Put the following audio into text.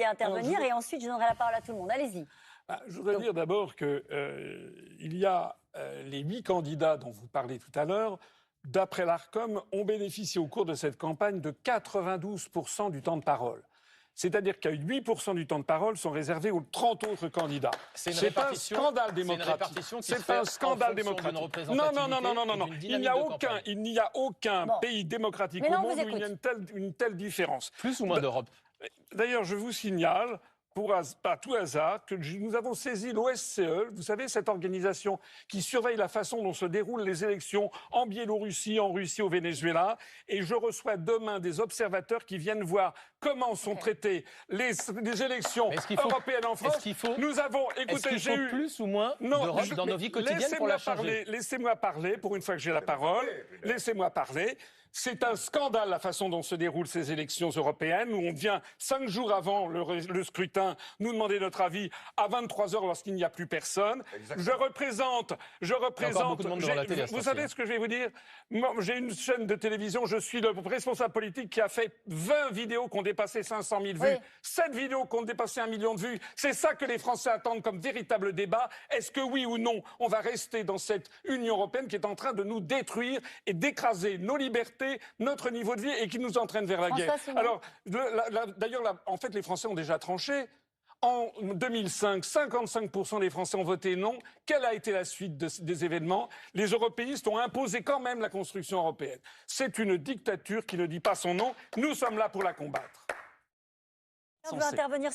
intervenir et ensuite je donnerai la parole à tout le monde. Allez-y. Je voudrais dire d'abord qu'il y a les 8 candidats dont vous parlez tout à l'heure. D'après l'ARCOM, ont bénéficié au cours de cette campagne de 92% du temps de parole. C'est-à-dire que 8% du temps de parole sont réservés aux 30 autres candidats. C'est un scandale démocratique. C'est un scandale démocratique. Non. Il n'y a aucun pays démocratique au monde où il y a une telle différence. Plus ou moins d'Europe. D'ailleurs, je vous signale, à tout hasard, que nous avons saisi l'OSCE, vous savez, cette organisation qui surveille la façon dont se déroulent les élections en Biélorussie, en Russie, au Venezuela. Et je reçois demain des observateurs qui viennent voir comment sont traitées les élections européennes en France. Nous avons, écoutez, j'ai eu plus ou moins d'Europe dans nos vies quotidiennes pour la changer. Laissez-moi parler, pour une fois que j'ai la parole. Laissez-moi parler. C'est un scandale la façon dont se déroulent ces élections européennes, où on vient 5 jours avant le scrutin nous demander notre avis à 23h lorsqu'il n'y a plus personne. Exactement. Je représente. Vous savez ce que je vais vous dire? J'ai une chaîne de télévision, je suis le responsable politique qui a fait 20 vidéos qui ont dépassé 500 000 vues, 7 vidéos qui ont dépassé 1 million de vues. C'est ça que les Français attendent comme véritable débat. Est-ce que oui ou non, on va rester dans cette Union européenne qui est en train de nous détruire et d'écraser nos libertés, notre niveau de vie et qui nous entraîne vers la guerre. Alors, d'ailleurs, en fait, les Français ont déjà tranché. En 2005, 55% des Français ont voté non. Quelle a été la suite des événements? Les européistes ont imposé quand même la construction européenne. C'est une dictature qui ne dit pas son nom. Nous sommes là pour la combattre. On doit intervenir.